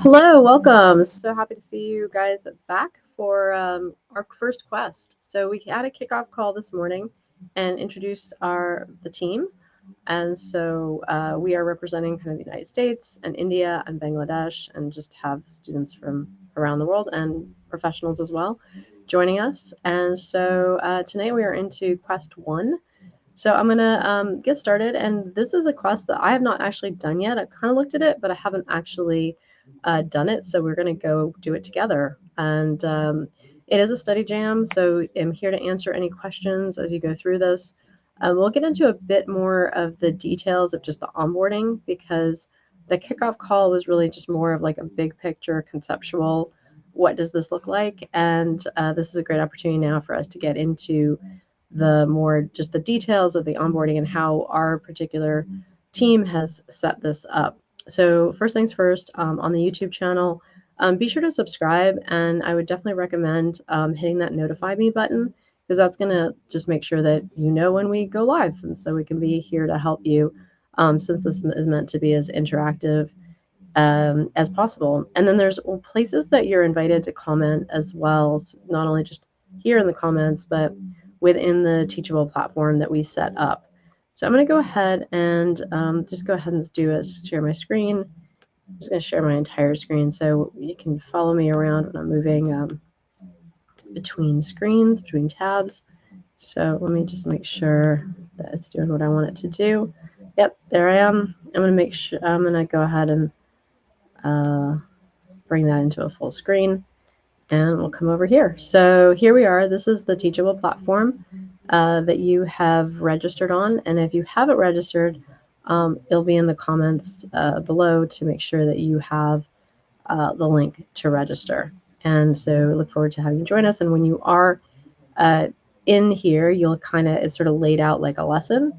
Hello, welcome. So happy to see you guys back for our first quest. So we had a kickoff call this morning and introduced the team. And so we are representing kind of the United States and India and Bangladesh, and just have students from around the world and professionals as well joining us. And so tonight we are into quest 1. So I'm gonna get started, and this is a quest that I have not actually done yet. I've kind of looked at it, but I haven't actually done it. So we're gonna go do it together. And it is a study jam, so I'm here to answer any questions as you go through this. We'll get into a bit more of the details of just the onboarding, because the kickoff call was really just more of like a big picture conceptual, what does this look like? And this is a great opportunity now for us to get into the more just the details of the onboarding and how our particular team has set this up. So first things first, on the YouTube channel, be sure to subscribe, and I would definitely recommend hitting that notify me button, because that's going to just make sure that you know when we go live, and so we can be here to help you, since this is meant to be as interactive as possible. And then there's places that you're invited to comment as well, so not only just here in the comments, but within the Teachable platform that we set up. So I'm going to go ahead and just go ahead and do a share my screen. I'm just going to share my entire screen so you can follow me around when I'm moving between screens, between tabs. So let me just make sure that it's doing what I want it to do. Yep, there I am. I'm going to make sure, I'm going to go ahead and bring that into a full screen, and we'll come over here. So here we are. This is the Teachable platform that you have registered on, and if you haven't registered, it'll be in the comments below to make sure that you have the link to register. And so look forward to having you join us. And when you are in here, you'll it's sort of laid out like a lesson,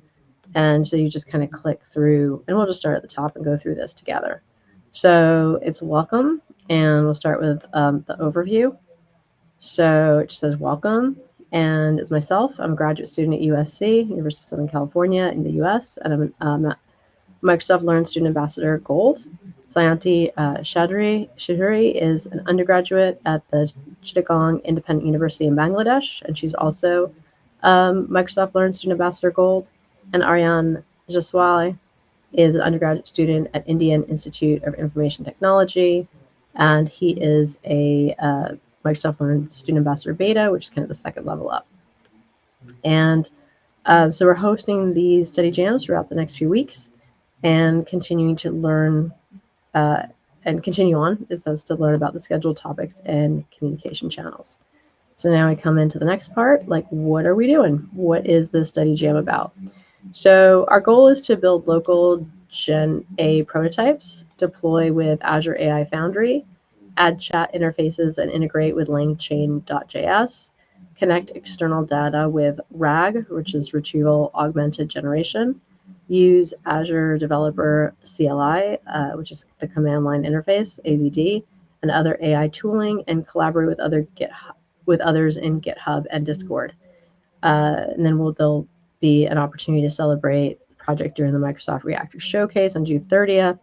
and so you just kind of click through, and we'll just start at the top and go through this together. So it's welcome, and we'll start with the overview. So it just says welcome, and it's myself. I'm a graduate student at USC, University of Southern California in the US, and I'm a Microsoft Learn Student Ambassador Gold. Sayanti Chowdhury is an undergraduate at the Chittagong Independent University in Bangladesh, and she's also Microsoft Learn Student Ambassador Gold. And Aryan Jaswal is an undergraduate student at Indian Institute of Information Technology, and he is a Microsoft Learn Student Ambassador Beta, which is kind of the second level up. And so we're hosting these study jams throughout the next few weeks, and continuing to learn and continue on. It says to learn about the scheduled topics and communication channels. So now I come into the next part, like what are we doing? What is this study jam about? So our goal is to build local GenAI prototypes, deploy with Azure AI Foundry, add chat interfaces and integrate with LangChain.js, connect external data with RAG, which is Retrieval Augmented Generation, use Azure Developer CLI, which is the command line interface, AZD, and other AI tooling, and collaborate with others in GitHub and Discord. And then there'll be an opportunity to celebrate the project during the Microsoft Reactor Showcase on June 30th.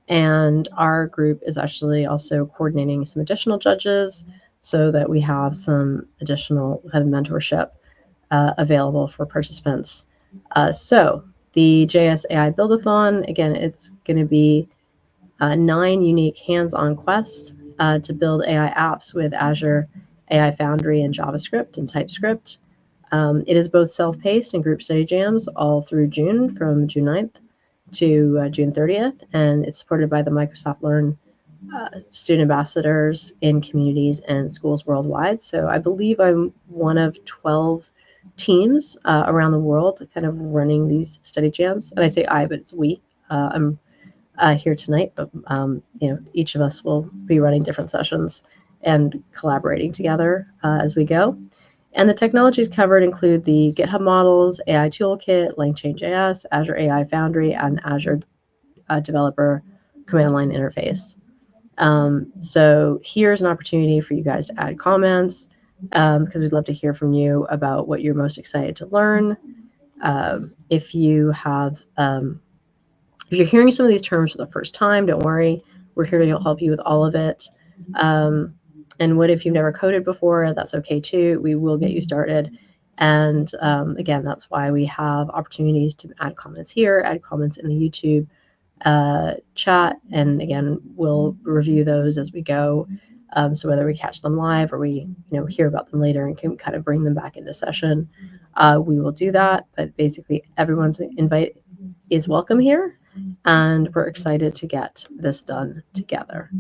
And our group is actually also coordinating some additional judges so that we have some additional kind of mentorship available for participants. So the JS AI Build-a-Thon, again, it's going to be 9 unique hands-on quests to build AI apps with Azure AI Foundry and JavaScript and TypeScript. It is both self-paced and group study jams all through June, from June 9th to June 30th, and it's supported by the Microsoft Learn student ambassadors in communities and schools worldwide. So I believe I'm one of 12 teams around the world kind of running these study jams. And I say I, but it's we. I'm here tonight, but each of us will be running different sessions and collaborating together as we go. And the technologies covered include the GitHub models, AI Toolkit, LangChain.js, Azure AI Foundry, and Azure Developer Command Line Interface. So here's an opportunity for you guys to add comments, because we'd love to hear from you about what you're most excited to learn. If you're hearing some of these terms for the first time, don't worry. We're here to help you with all of it. And what if you've never coded before? That's okay too. We will get you started. And again, that's why we have opportunities to add comments here, add comments in the YouTube chat. And again, we'll review those as we go. So whether we catch them live or we hear about them later and can kind of bring them back into session, we will do that. But basically, everyone's invite is welcome here, and we're excited to get this done together.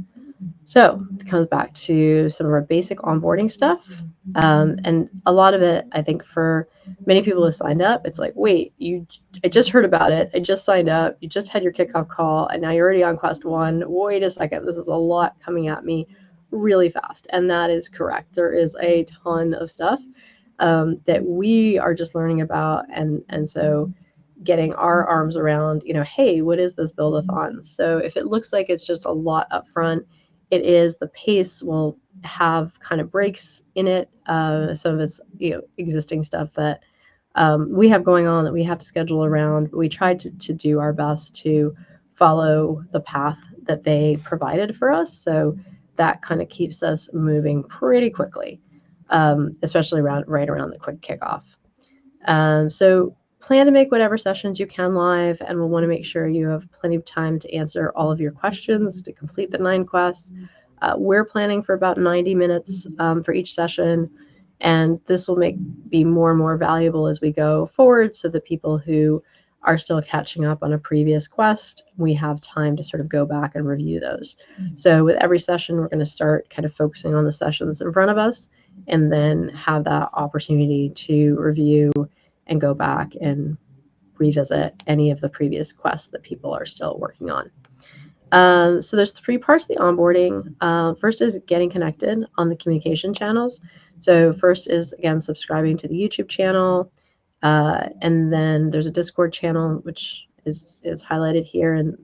So it comes back to some of our basic onboarding stuff. And a lot of it, I think, for many people who signed up, it's like, wait, I just heard about it. I just signed up. You just had your kickoff call, and now you're already on Quest 1. Wait a second. This is a lot coming at me really fast. And that is correct. There is a ton of stuff that we are just learning about. And so getting our arms around, hey, what is this Build-a-Thon? So if it looks like it's just a lot up front, it is. The pace will have kind of breaks in it. Some of it's existing stuff that we have going on that we have to schedule around. We tried to do our best to follow the path that they provided for us. So that kind of keeps us moving pretty quickly, especially right around the quick kickoff. So plan to make whatever sessions you can live, and we'll want to make sure you have plenty of time to answer all of your questions to complete the 9 quests. We're planning for about 90 minutes for each session, and this will be more and more valuable as we go forward, so the people who are still catching up on a previous quest, we have time to sort of go back and review those. So with every session, we're going to start kind of focusing on the sessions in front of us, and then have that opportunity to review and go back and revisit any of the previous quests that people are still working on. So there's 3 parts of the onboarding. First is getting connected on the communication channels. So first is, again, subscribing to the YouTube channel. And then there's a Discord channel, which is highlighted here in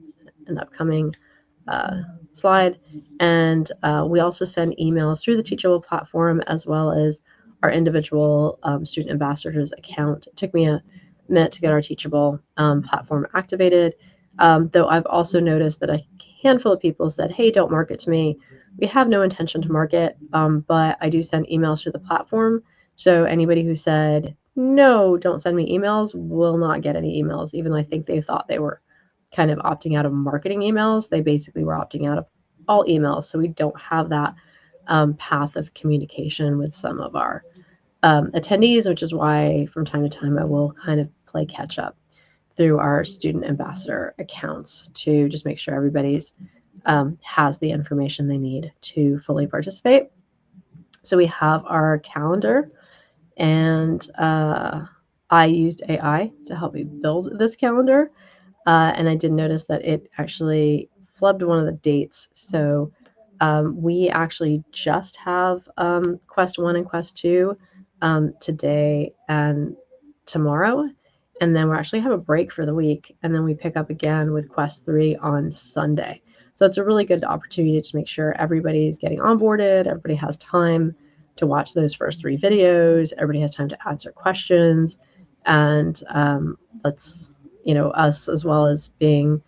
an upcoming slide. And we also send emails through the Teachable platform, as well as our individual student ambassadors account. It took me a minute to get our Teachable platform activated, though I've also noticed that a handful of people said, hey, don't market to me. We have no intention to market, but I do send emails through the platform. So anybody who said, no, don't send me emails, will not get any emails, even though I think they thought they were kind of opting out of marketing emails. They basically were opting out of all emails. So we don't have that path of communication with some of our attendees, which is why from time to time I will kind of play catch up through our student ambassador accounts to just make sure everybody's has the information they need to fully participate. So we have our calendar, and I used AI to help me build this calendar. And I did notice that it actually flubbed one of the dates. So we actually just have Quest 1 and Quest 2 today and tomorrow. And then we actually have a break for the week. And then we pick up again with Quest 3 on Sunday. So it's a really good opportunity to make sure everybody's getting onboarded. Everybody has time to watch those first 3 videos. Everybody has time to answer questions. And let's, us, as well as being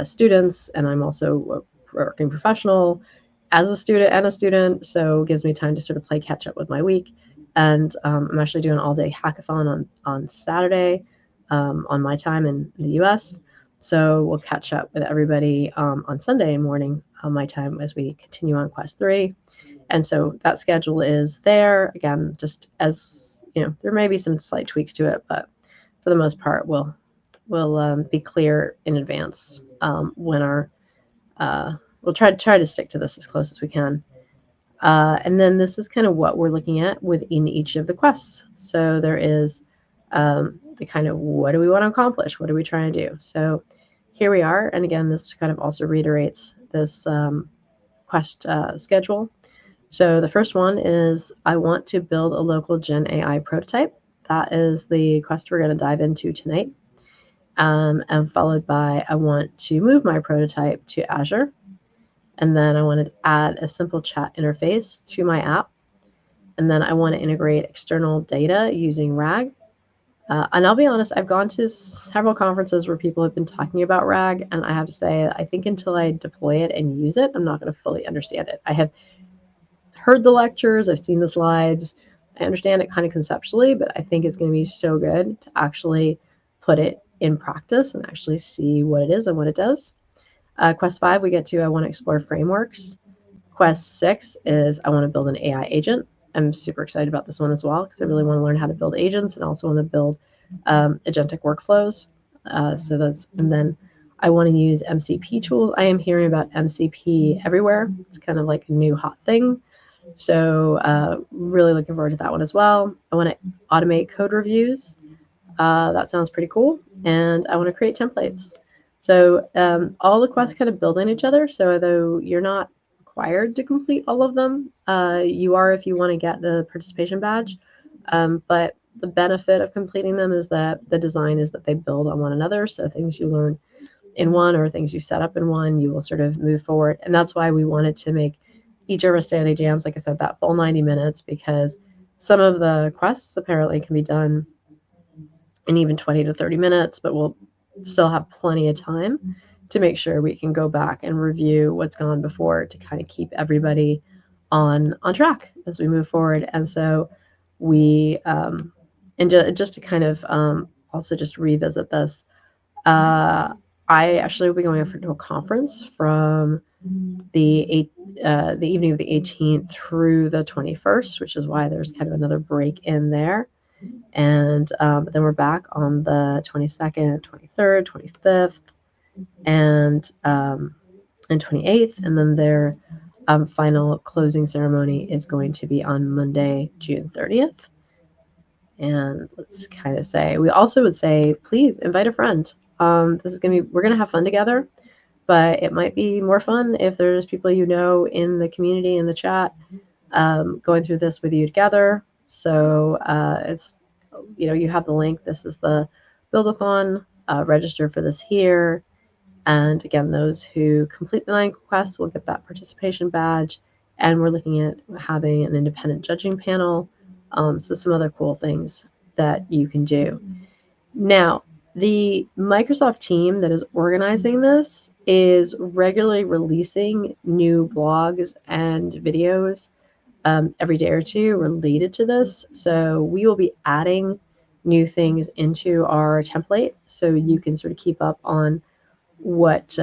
students, and I'm also a working professional as a student, so it gives me time to sort of play catch up with my week. And I'm actually doing an all-day hackathon on Saturday on my time in the US. So we'll catch up with everybody on Sunday morning on my time as we continue on Quest 3. And so that schedule is there. Again, just as, there may be some slight tweaks to it, but for the most part, we'll be clear in advance when we'll try to stick to this as close as we can. And then this is kind of what we're looking at within each of the quests. So there is the kind of what do we want to accomplish? What are we trying to do? So here we are. And again, this kind of also reiterates this quest schedule. So the first one is I want to build a local GenAI prototype. That is the quest we're going to dive into tonight. And followed by I want to move my prototype to Azure. And then I want to add a simple chat interface to my app. And then I want to integrate external data using RAG. And I'll be honest, I've gone to several conferences where people have been talking about RAG, and I have to say, I think until I deploy it and use it, I'm not going to fully understand it. I have heard the lectures, I've seen the slides, I understand it kind of conceptually, but I think it's going to be so good to actually put it in practice and actually see what it is and what it does. Quest 5, we get to I want to explore frameworks. Quest 6 is I want to build an AI agent. I'm super excited about this one as well because I really want to learn how to build agents and also want to build agentic workflows. And then I want to use MCP tools. I am hearing about MCP everywhere. It's kind of like a new hot thing. So really looking forward to that one as well. I want to automate code reviews. That sounds pretty cool. And I want to create templates. So all the quests kind of build on each other. So although you're not required to complete all of them, you are if you want to get the participation badge. But the benefit of completing them is that the design is that they build on one another. So things you learn in one or things you set up in one, you will sort of move forward. And that's why we wanted to make each of our standing jams, like I said, that full 90 minutes, because some of the quests apparently can be done in even 20 to 30 minutes, but we'll still have plenty of time to make sure we can go back and review what's gone before to kind of keep everybody on track as we move forward. And so we, and just to kind of also just revisit this, I actually will be going to a conference from the evening of the 18th through the 21st, which is why there's kind of another break in there. And then we're back on the 22nd, 23rd, 25th, and 28th. And then their final closing ceremony is going to be on Monday, June 30th. And let's kind of say, we also would say, please invite a friend. This is going to be, we're going to have fun together, but it might be more fun if there's people in the community, in the chat, going through this with you together. So it's, you have the link. This is the Build-a-Thon. Register for this here. And again, those who complete the 9 quests will get that participation badge. And we're looking at having an independent judging panel. So some other cool things that you can do. Now, the Microsoft team that is organizing this is regularly releasing new blogs and videos every day or two related to this. So we will be adding new things into our template so you can sort of keep up on what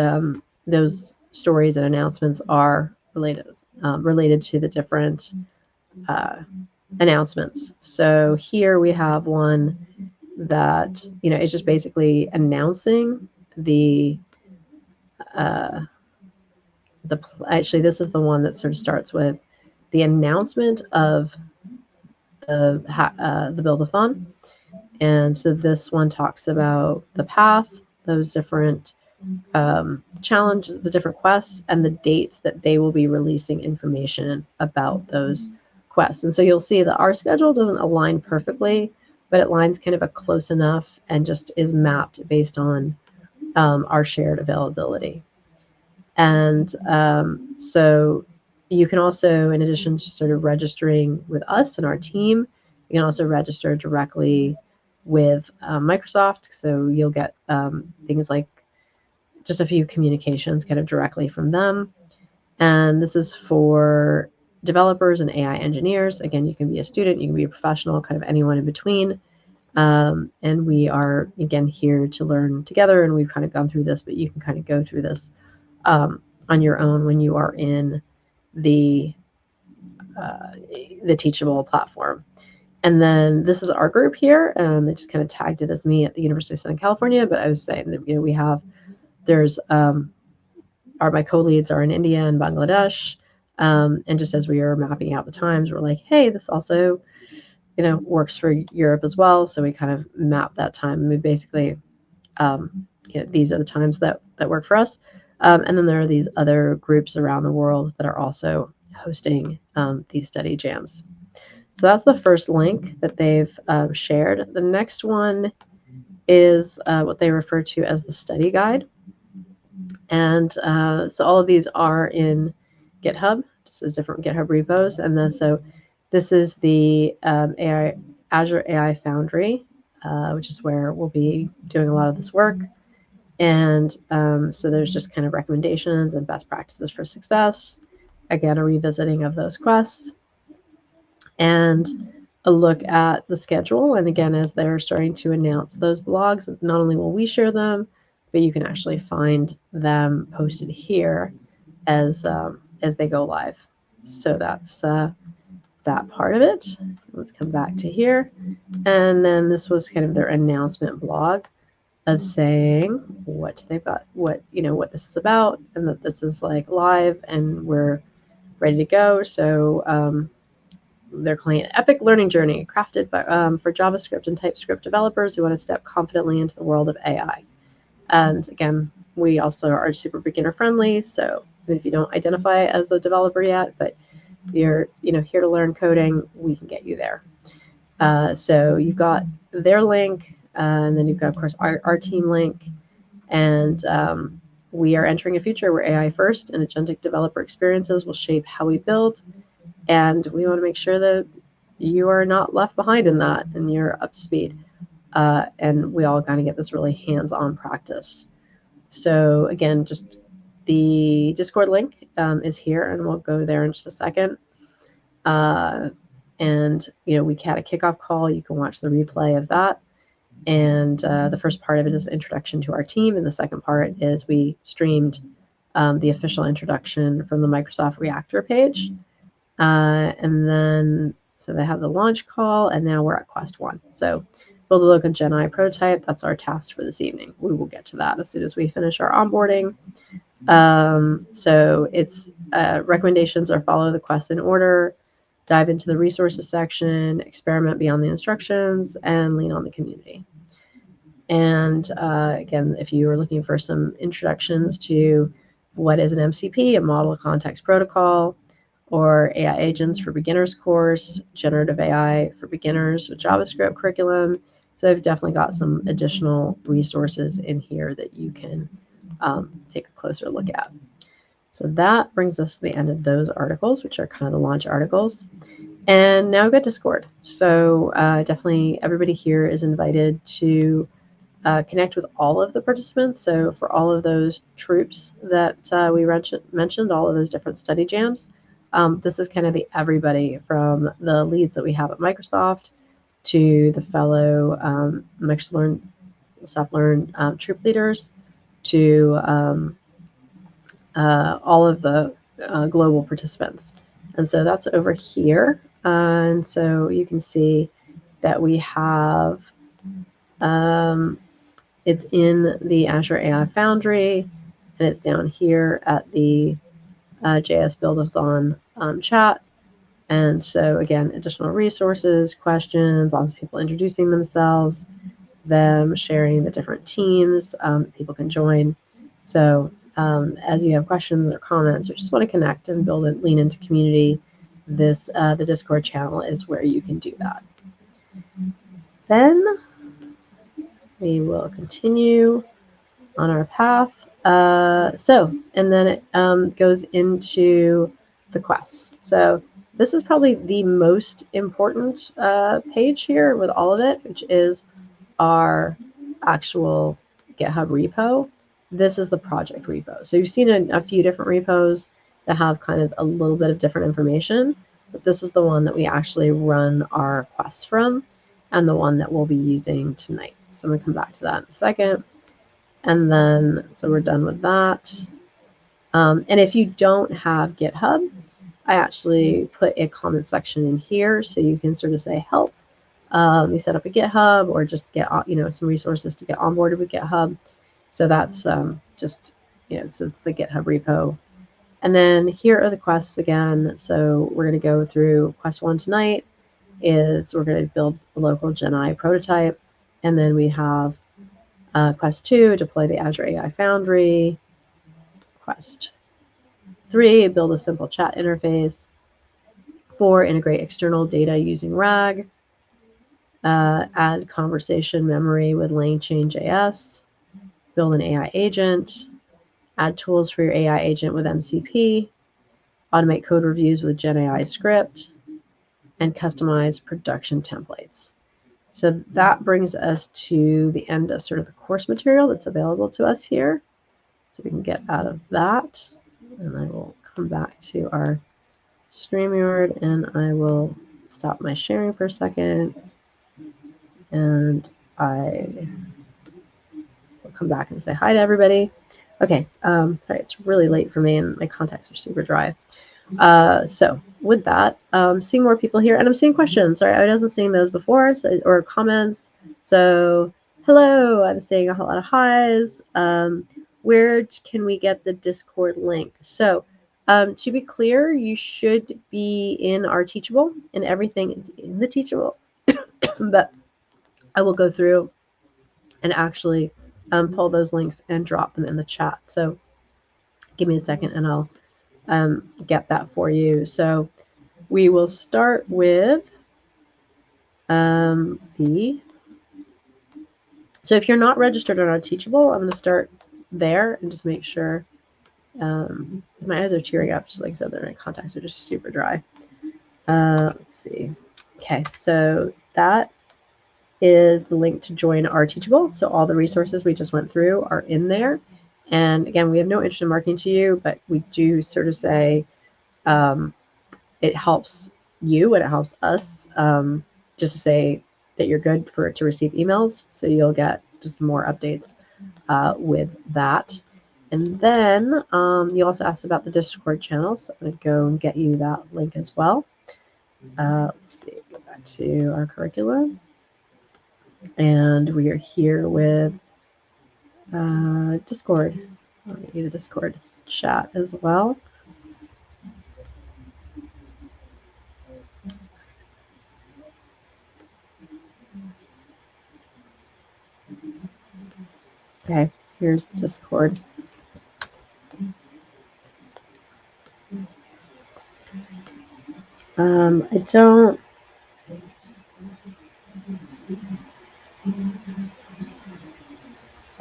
those stories and announcements are related to the different announcements. So here we have one that is just basically announcing actually this is the one that sort of starts with the announcement of the Build-a-Thon. And so this one talks about the path, those different challenges, the different quests, and the dates that they will be releasing information about those quests. And so you'll see that our schedule doesn't align perfectly, but it lines kind of a close enough and just is mapped based on our shared availability. And so you can also, in addition to sort of registering with us and our team, you can also register directly with Microsoft. So you'll get things like just a few communications kind of directly from them. And this is for developers and AI engineers. Again, you can be a student, you can be a professional, kind of anyone in between. And we are, again, here to learn together, and we've kind of gone through this, but you can kind of go through this on your own when you are in the Teachable platform. And then this is our group here. They just kind of tagged it as me at the University of Southern California, but I was saying that, we have, there's my co-leads are in India and Bangladesh. And just as we are mapping out the times, we're like, hey, this also, works for Europe as well. So we kind of map that time. And we basically, these are the times that work for us. And then there are these other groups around the world that are also hosting these study jams. So that's the first link that they've shared. The next one is what they refer to as the study guide. And so all of these are in GitHub, just as different GitHub repos. And then so this is the Azure AI Foundry, which is where we'll be doing a lot of this work. And so there's just kind of recommendations and best practices for success. Again, a revisiting of those quests and a look at the schedule. And again, as they're starting to announce those blogs, not only will we share them, but you can actually find them posted here as they go live. So that's that part of it. Let's come back to here. And then this was kind of their announcement blog of saying what they've got, what this is about, and that this is like live and we're ready to go. So they're calling it Epic Learning Journey, crafted by, for JavaScript and TypeScript developers who want to step confidently into the world of AI. And again, we also are super beginner friendly. So if you don't identify as a developer yet, but you're here to learn coding, we can get you there. So you've got their link, and then you've got, of course, our team link. And we are entering a future where AI first and agentic developer experiences will shape how we build. And we want to make sure that you are not left behind in that and you're up to speed. And we all kind of get this really hands-on practice. So again, just the Discord link is here, and we'll go there in just a second. And we had a kickoff call. You can watch the replay of that. And the first part of it is introduction to our team, and the second part is we streamed the official introduction from the Microsoft Reactor page. And then, so they have the launch call, and now we're at Quest 1. So build a local GenAI prototype. That's our task for this evening. We will get to that as soon as we finish our onboarding. So it's recommendations are follow the quests in order, dive into the resources section, experiment beyond the instructions, and lean on the community. And again, if you are looking for some introductions to what is an MCP, a model context protocol, or AI agents for beginners course, generative AI for beginners with JavaScript curriculum. So I've definitely got some additional resources in here that you can take a closer look at. So that brings us to the end of those articles, which are kind of the launch articles. And now we've got Discord. So definitely everybody here is invited to connect with all of the participants. So for all of those troops that we mentioned, all of those different study jams, this is kind of the everybody from the leads that we have at Microsoft to the fellow Microsoft Learn troop leaders to all of the global participants. And so that's over here. And so you can see that we have, it's in the Azure AI Foundry, and it's down here at the JS Build-a-Thon chat. And so again, additional resources, questions, lots of people introducing themselves, them sharing the different teams people can join. So as you have questions or comments or just want to connect and build and lean into community, this the Discord channel is where you can do that. Then we will continue on our path. And then it goes into the quests. So this is probably the most important page here with all of it, which is our actual GitHub repo. This is the project repo. So you've seen a few different repos that have kind of a little bit of different information, but this is the one that we actually run our quests from. and the one that we'll be using tonight. So I'm going to come back to that in a second. And then, so we're done with that. And if you don't have GitHub, I actually put a comment section in here so you can sort of say help. We set up a GitHub or just get some resources to get onboarded with GitHub. So that's just so it's the GitHub repo. And then here are the quests again. So we're going to go through quest 1 tonight. Is we're going to build a local GenAI prototype, and then we have quest 2, deploy the Azure AI Foundry. Quest 3, build a simple chat interface. 4, integrate external data using RAG. Add conversation memory with LangChain.js. Build an AI agent. Add tools for your AI agent with MCP. Automate code reviews with GenAI script. And customize production templates. So that brings us to the end of sort of the course material that's available to us here. So we can get out of that. And I will come back to our StreamYard and I will stop my sharing for a second. And I will come back and say hi to everybody. Okay, sorry, it's really late for me and my contacts are super dry. So with that, seeing more people here, and I'm seeing questions. Sorry, I wasn't seeing those before, or comments. So hello, I'm seeing a whole lot of highs. Where can we get the Discord link? So to be clear, you should be in our Teachable, and everything is in the Teachable. But I will go through and actually pull those links and drop them in the chat. So give me a second, and I'll get that for you. So we will start with so if you're not registered on our Teachable, I'm going to start there and just make sure. My eyes are tearing up, just like I said, my contacts are just super dry. Let's see. Okay, so that is the link to join our Teachable. So all the resources we just went through are in there. And again, we have no interest in marketing to you, but we do sort of say it helps you and it helps us just to say that you're good to receive emails. So you'll get just more updates with that. And then you also asked about the Discord channel. So I'm going to go and get you that link as well. Let's see, go back to our curriculum. And we are here with Discord. I'll get you the Discord chat as well. Okay, here's Discord. I don't.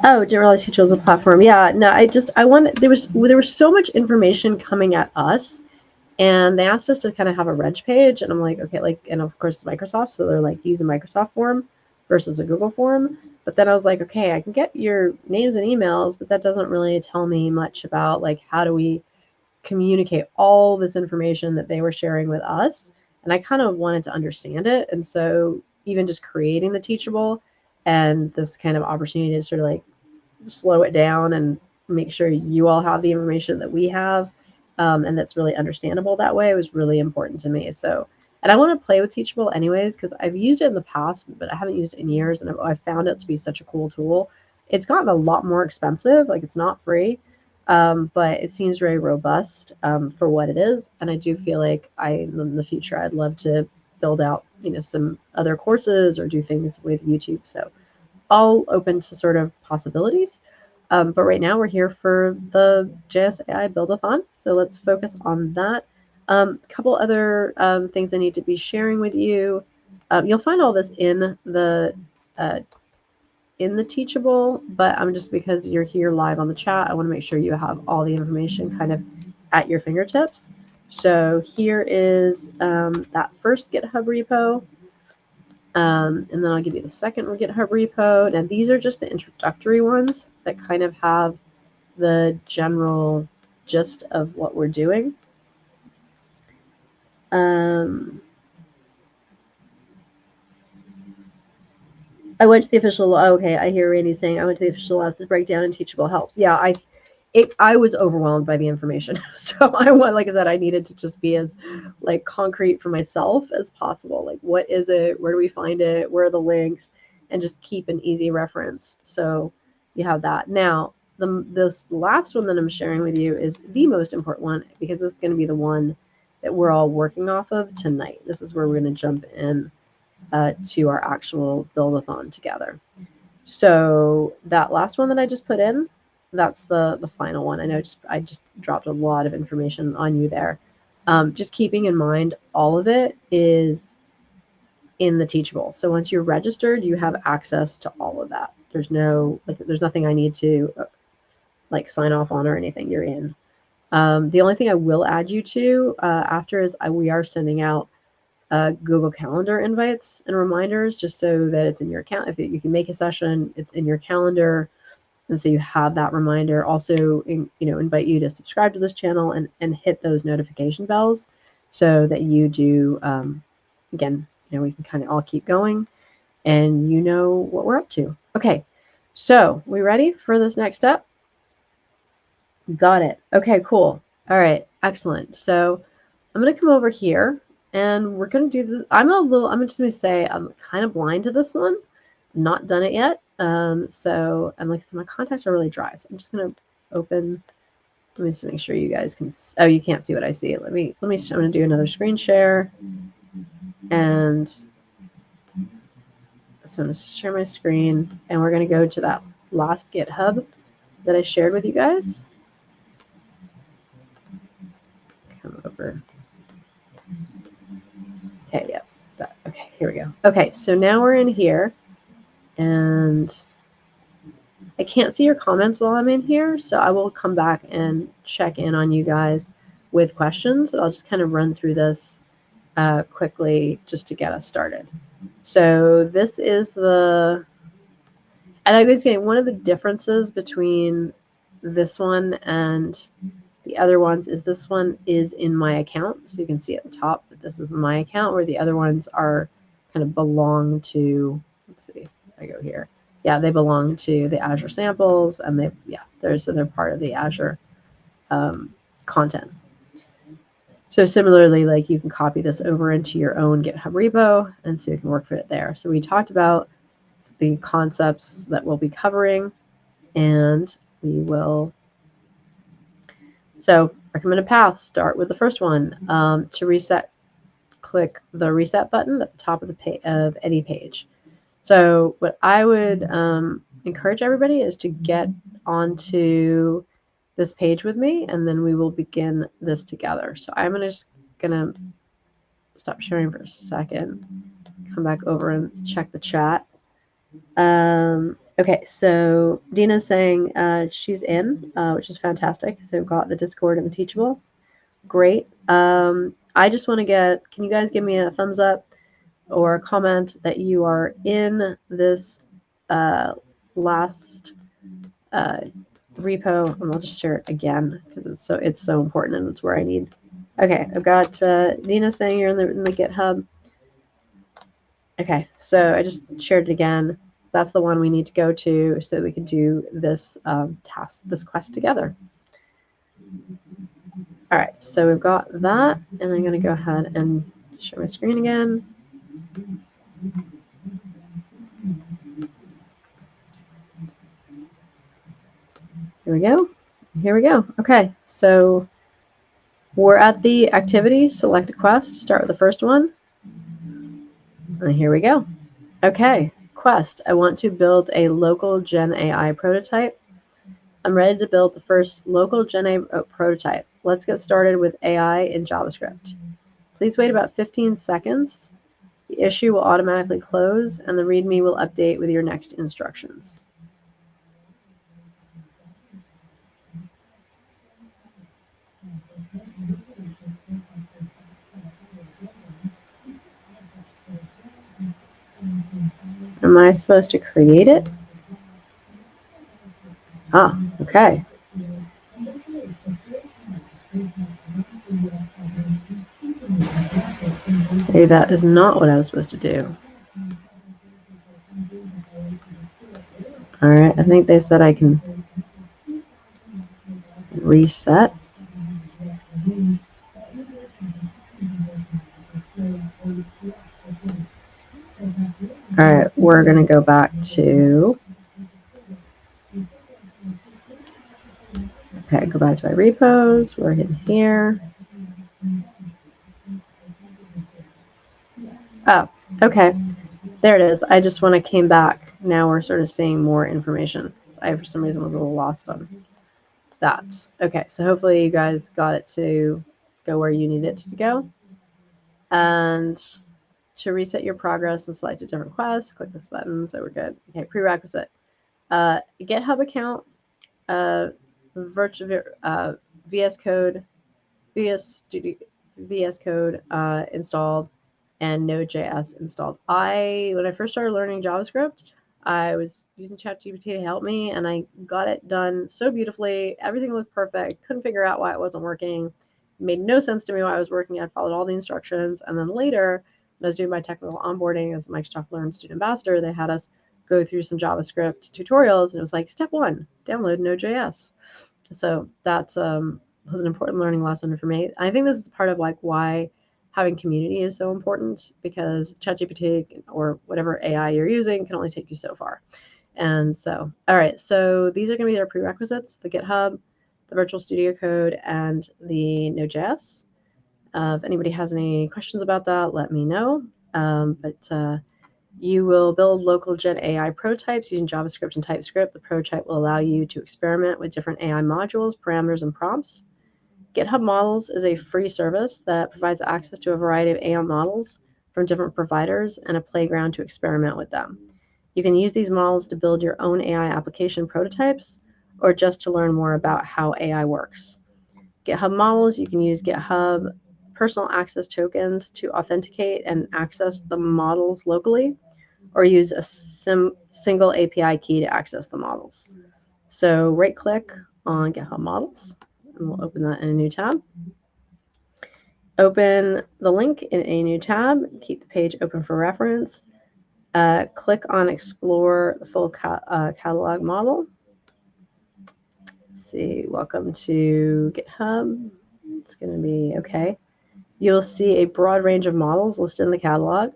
Oh, didn't realize Teachable was a platform. Yeah, no, I wanted, there was so much information coming at us, and they asked us to kind of have a reg page, and I'm like, okay, like, and of course it's Microsoft, so they're like, use a Microsoft form versus a Google form. But then I was like, okay, I can get your names and emails, but that doesn't really tell me much about like how do we communicate all this information that they were sharing with us. And I kind of wanted to understand it. And so even just creating the Teachable and this kind of opportunity to sort of like slow it down and make sure you all have the information that we have, and that's really understandable that way, was really important to me. So, and I want to play with Teachable anyways, because I've used it in the past, but I haven't used it in years, and I've found it to be such a cool tool. It's gotten a lot more expensive, like it's not free, but it seems very robust for what it is. And I do feel like in the future, I'd love to build out, some other courses or do things with YouTube. So all open to sort of possibilities. But right now we're here for the JS AI Build-a-Thon. So let's focus on that. A couple other things I need to be sharing with you. You'll find all this in the Teachable, but just because you're here live on the chat, I want to make sure you have all the information kind of at your fingertips. So here is that first GitHub repo. And then I'll give you the second GitHub repo. Now these are just the introductory ones that kind of have the general gist of what we're doing. I went to the official. Okay, I hear Randy saying I went to the official lab to break down and Teachable helps. Yeah, I was overwhelmed by the information. So I want, like I said, I needed to just be as like concrete for myself as possible. Like, what is it? Where do we find it? Where are the links? And just keep an easy reference. So you have that. Now, this last one that I'm sharing with you is the most important one because this is going to be the one that we're all working off of tonight. This is where we're going to jump in to our actual build-a-thon together. So that last one that I just put in, that's the final one. I know I just dropped a lot of information on you there. Just keeping in mind, all of it is in the Teachable. So once you're registered, you have access to all of that. There's nothing I need to like sign off on or anything. You're in. The only thing I will add you to after is we are sending out Google Calendar invites and reminders just so that it's in your account. If you can make a session, it's in your calendar. And so you have that reminder. Also, invite you to subscribe to this channel and hit those notification bells so that you do, again, we can kind of all keep going and you know what we're up to. Okay, so we ready for this next step? Got it. Okay, cool. All right, excellent. So I'm going to come over here and we're going to do this. I'm just going to say I'm kind of blind to this one. Not done it yet. So I'm like, so my contacts are really dry. So I'm just going to open. Let me just make sure you guys can. Oh, you can't see what I see. I'm going to do another screen share. And so I'm going to share my screen and we're going to go to that last GitHub that I shared with you guys. Come over. Okay, yep. Okay, here we go. Okay, so now we're in here and I can't see your comments while I'm in here, so I will come back and check in on you guys with questions. I'll just kind of run through this quickly just to get us started. So this is and I was saying one of the differences between this one and the other ones is this one is in my account. So you can see at the top that this is my account where the other ones are kind of belong to, let's see, if I go here. Yeah, they belong to the Azure samples and they're part of the Azure content. So similarly, like you can copy this over into your own GitHub repo and so you can work for it there. So we talked about the concepts that we'll be covering and we will. So recommended path, start with the first one. To reset, click the reset button at the top of of any page. So what I would encourage everybody is to get onto this page with me and then we will begin this together. So I'm just gonna stop sharing for a second, come back over and check the chat. Okay, so Dina's saying she's in, which is fantastic. So we've got the Discord and the Teachable. Great. I just want to can you guys give me a thumbs up or a comment that you are in this last repo, and I'll just share it again because it's so important and it's where I need. Okay, I've got Dina saying you're in the GitHub. Okay, so I just shared it again. That's the one we need to go to so that we can do this task, this quest together. All right, so we've got that, and I'm going to go ahead and share my screen again. Here we go. Here we go. Okay, so we're at the activity, select a quest, start with the first one. And here we go. Okay, quest. I want to build a local GenAI prototype. I'm ready to build the first local GenAI prototype. Let's get started with AI in JavaScript. Please wait about 15 seconds. The issue will automatically close and the README will update with your next instructions. Am I supposed to create it? Ah, okay. Hey, that is not what I was supposed to do. All right, I think they said I can reset. All right, we're going to go back to, okay, go back to my repos. We're in here. Oh, okay. There it is. I just, when I came back, now we're sort of seeing more information. I, for some reason, was a little lost on that. Okay, so hopefully you guys got it to go where you need it to go. And to reset your progress and select a different quest, click this button, so we're good. Okay, prerequisite. GitHub account, virtual VS Code, VS Studio, VS Code installed, and Node.js installed. When I first started learning JavaScript, I was using ChatGPT to help me, and I got it done so beautifully. Everything looked perfect. Couldn't figure out why it wasn't working. It made no sense to me why I was working. I followed all the instructions, and then later, when I was doing my technical onboarding as a Microsoft Learn student ambassador, they had us go through some JavaScript tutorials, and it was like, step 1, download Node.js. So that was an important learning lesson for me. I think this is part of like why having community is so important, because ChatGPT or whatever AI you're using can only take you so far. And so, all right, so these are going to be their prerequisites: the GitHub, the Virtual Studio Code, and the Node.js. If anybody has any questions about that, let me know. You will build local GenAI prototypes using JavaScript and TypeScript. The prototype will allow you to experiment with different AI modules, parameters, and prompts. GitHub Models is a free service that provides access to a variety of AI models from different providers and a playground to experiment with them. You can use these models to build your own AI application prototypes or just to learn more about how AI works. GitHub Models, you can use GitHub personal access tokens to authenticate and access the models locally, or use a single API key to access the models. So right-click on GitHub Models, and we'll open that in a new tab. Open the link in a new tab. Keep the page open for reference. Click on Explore the full catalog model. Let's see, welcome to GitHub. It's going to be okay. You'll see a broad range of models listed in the catalog,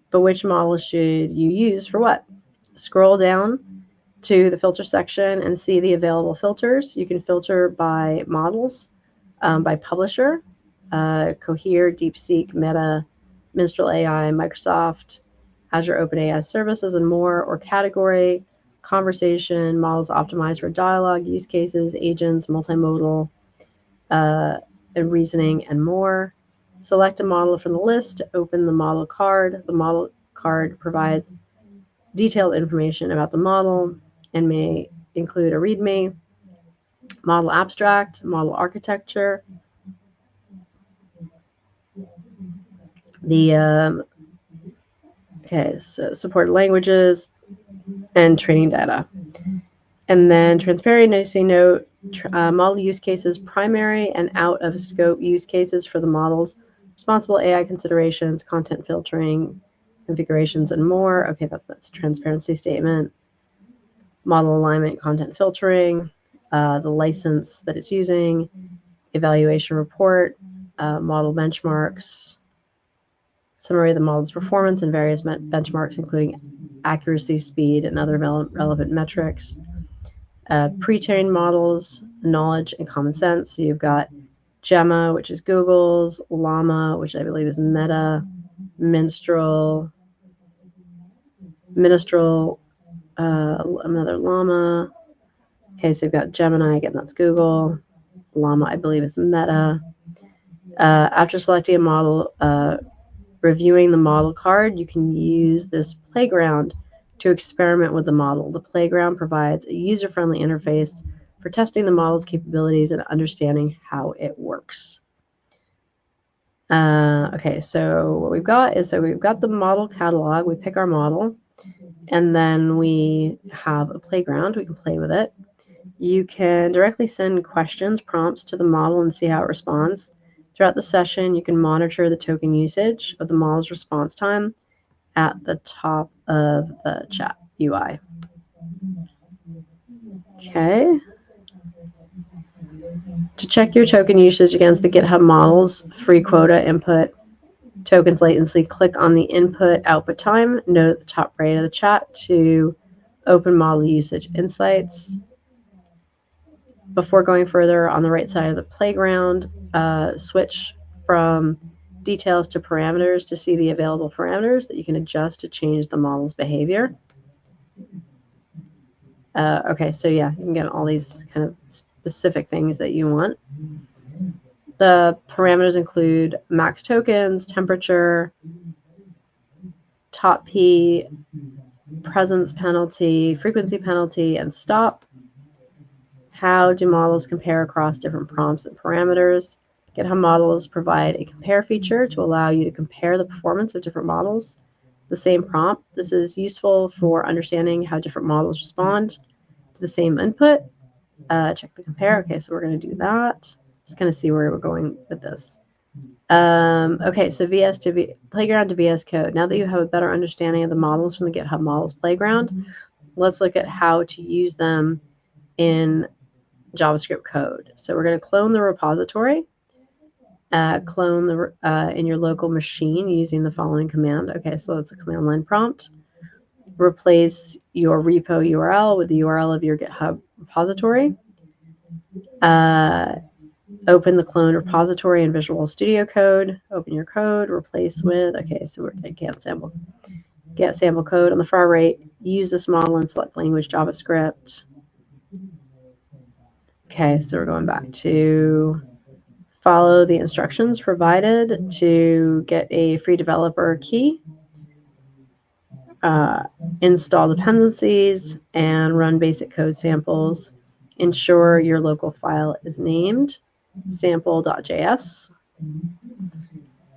but which model should you use for what? Scroll down to the filter section and see the available filters. You can filter by models, by publisher, Cohere, DeepSeek, Meta, Minstrel AI, Microsoft, Azure OpenAI Services, and more, or category, conversation, models optimized for dialogue, use cases, agents, multimodal, and reasoning, and more. Select a model from the list to open the model card. The model card provides detailed information about the model and may include a README, model abstract, model architecture, the so supported languages, and training data. And then transparency note, model use cases, primary and out of scope use cases for the models, responsible AI considerations, content filtering, configurations, and more. Okay, that's transparency statement. Model alignment, content filtering, the license that it's using, evaluation report, model benchmarks, summary of the model's performance and various benchmarks, including accuracy, speed, and other relevant metrics. Pre-trained models, knowledge, and common sense. So you've got Gemma, which is Google's, Llama, which I believe is Meta, Minstrel, another Llama. Okay, so you've got Gemini, again, that's Google. Llama, I believe, is Meta. After selecting a model, reviewing the model card, you can use this playground to experiment with the model. The playground provides a user-friendly interface for testing the model's capabilities and understanding how it works. Okay, so what we've got is, we've got the model catalog. We pick our model, and then we have a playground. We can play with it. You can directly send questions, prompts to the model and see how it responds. Throughout the session, you can monitor the token usage of the model's response time at the top of the chat UI. Okay. To check your token usage against the GitHub models, free quota input, tokens latency, click on the input output time. Note at the top right of the chat to open model usage insights. Before going further, on the right side of the playground, switch from details to parameters to see the available parameters that you can adjust to change the model's behavior. Okay, so yeah, you can get all these kind of specific things that you want. The parameters include max tokens, temperature, top P, presence penalty, frequency penalty, and stop. How do models compare across different prompts and parameters? GitHub models provide a compare feature to allow you to compare the performance of different models. The same prompt. This is useful for understanding how different models respond to the same input. Check the compare. Okay, so we're going to do that. Just kind of see where we're going with this. Okay, so VS to Playground to VS Code. Now that you have a better understanding of the models from the GitHub Models Playground, let's look at how to use them in JavaScript code. So we're going to clone the repository, clone the in your local machine using the following command. Okay, so that's a command line prompt. Replace your repo URL with the URL of your GitHub repository. Open the clone repository in Visual Studio Code. Open your code, replace with, okay, so we're going to get sample code on the far right. Use this model and select language JavaScript. Okay, so we're going back to follow the instructions provided to get a free developer key. Install dependencies and run basic code samples. Ensure your local file is named sample.js.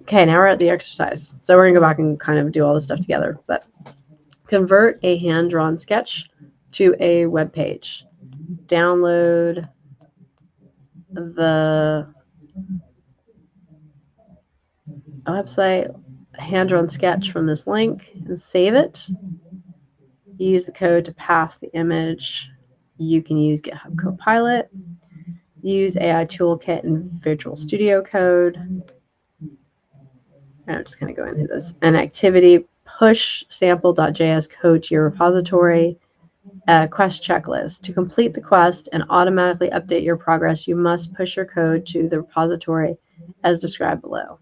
Okay, now we're at the exercise. So we're going to go back and kind of do all this stuff together. But convert a hand-drawn sketch to a web page. Download the website hand-drawn sketch from this link and save it. Use the code to pass the image. You can use GitHub Copilot. Use AI Toolkit and Visual Studio Code. I'm just kind of going through this. An activity, push sample.js code to your repository. A quest checklist. To complete the quest and automatically update your progress, you must push your code to the repository as described below.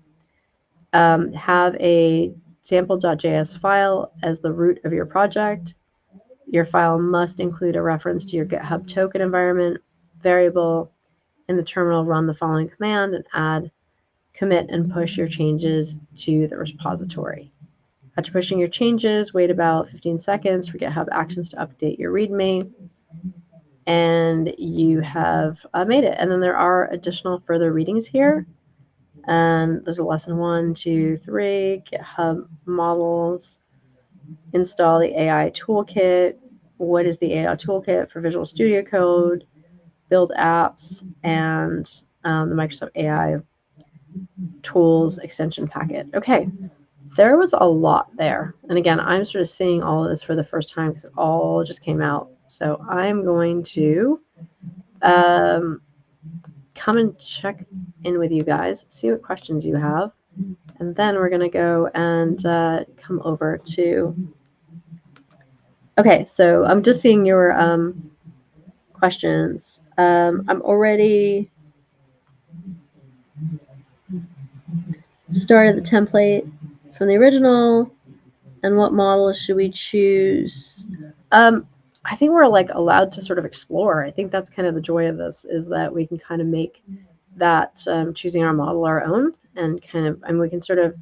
Have a sample.js file as the root of your project. Your file must include a reference to your GitHub token environment variable. In the terminal, run the following command and add, commit, and push your changes to the repository. After pushing your changes, wait about 15 seconds for GitHub Actions to update your README, and you have made it. And then there are additional further readings here. And there's a lesson 1, 2, 3, GitHub models, install the AI toolkit. What is the AI toolkit for Visual Studio Code? Build apps, and the Microsoft AI tools extension packet. Okay, there was a lot there. And again, I'm sort of seeing all of this for the first time because it all just came out. So I'm going to come and check in with you guys, see what questions you have. And then we're going to go and come over to, okay, so I'm just seeing your questions. I'm already started the template from the original. And what model should we choose? I think we're like allowed to sort of explore. I think that's kind of the joy of this, is that we can kind of make that choosing our model our own, and we can sort of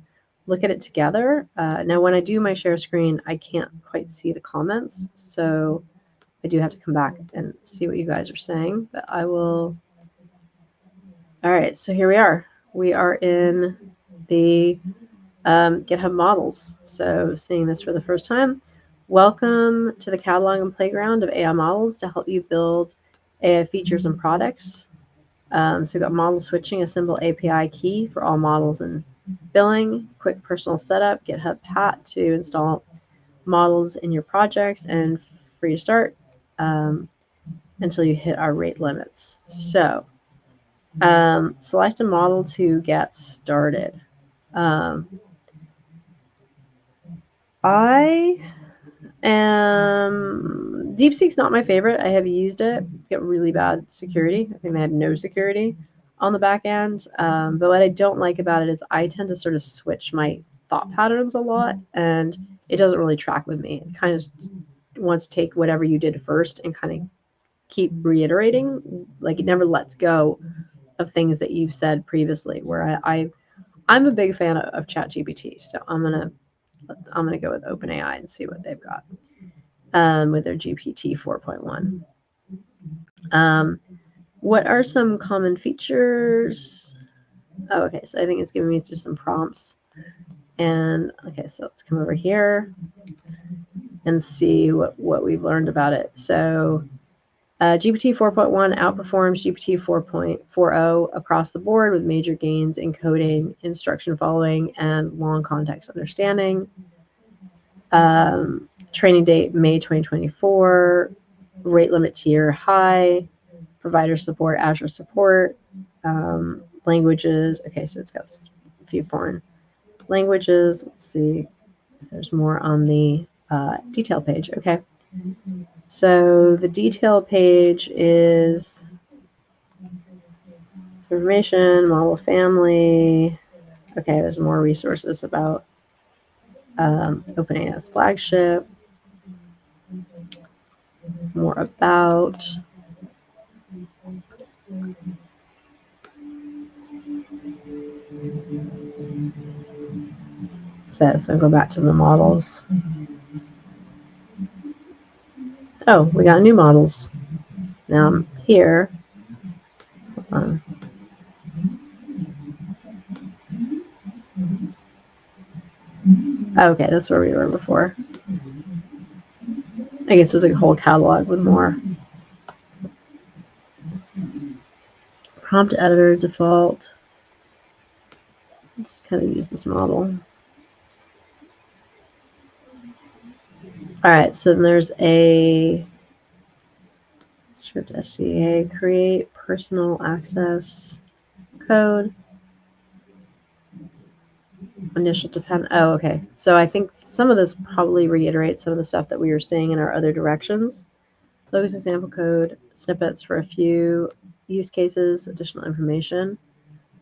look at it together. Now, when I do my share screen, I can't quite see the comments, so I do have to come back and see what you guys are saying, but I will. All right, so here we are. We are in the GitHub models. So seeing this for the first time, welcome to the catalog and playground of AI models to help you build AI features and products. So we've got model switching, a simple API key for all models and billing, quick personal setup, GitHub Pat to install models in your projects, and free to start. until you hit our rate limits. So select a model to get started. DeepSeek's not my favorite. I have used it. It's got really bad security. I think they had no security on the back end. But what I don't like about it is I tend to sort of switch my thought patterns a lot, and it doesn't really track with me. It kind of wants to take whatever you did first and kind of keep reiterating. Like, it never lets go of things that you've said previously. Where I'm a big fan of ChatGPT, so I'm gonna go with OpenAI and see what they've got with their GPT 4.1. What are some common features? Oh, okay, so I think it's giving me just some prompts. And okay, so let's come over here and see what we've learned about it. So GPT 4.1 outperforms GPT 4.40 across the board with major gains in coding, instruction following, and long context understanding. Training date May 2024. Rate limit tier high. Provider support, Azure support. Languages. Okay, so it's got a few foreign languages. Let's see if there's more on the detail page. Okay. So the detail page is information, model family. Okay, there's more resources about OpenAI's flagship. More about. So go back to the models. Oh, we got new models. Now I'm here. Hold on. Okay, that's where we were before. I guess there's a whole catalog with more. Prompt editor default. Just kind of use this model. All right, so then there's a script SCA create personal access code. Initial depend. Oh, okay. So I think some of this probably reiterates some of the stuff that we were seeing in our other directions. Focus example code, snippets for a few use cases, additional information.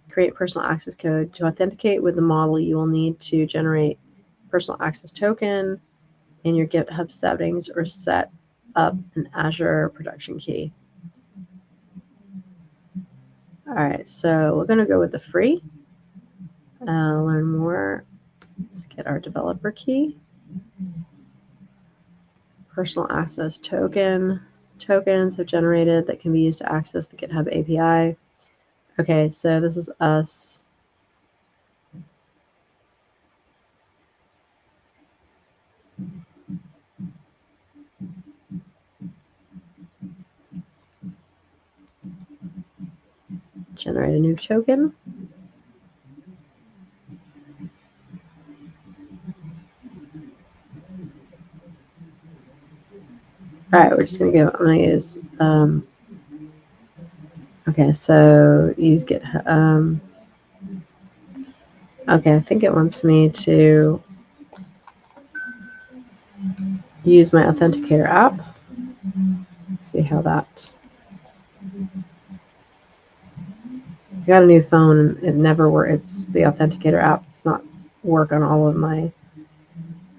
Create personal access code. To authenticate with the model, you will need to generate personal access token in your GitHub settings or set up an Azure production key. All right, so we're going to go with the free. Learn more. Let's get our developer key. Personal access token. Tokens have generated that can be used to access the GitHub API. Okay, so this is us. Generate a new token. All right, we're just going to go. I'm going to use. Okay, so use GitHub. Okay, I think it wants me to use my authenticator app. Let's see how that. I got a new phone and it never works. It's the authenticator app does not work on all of my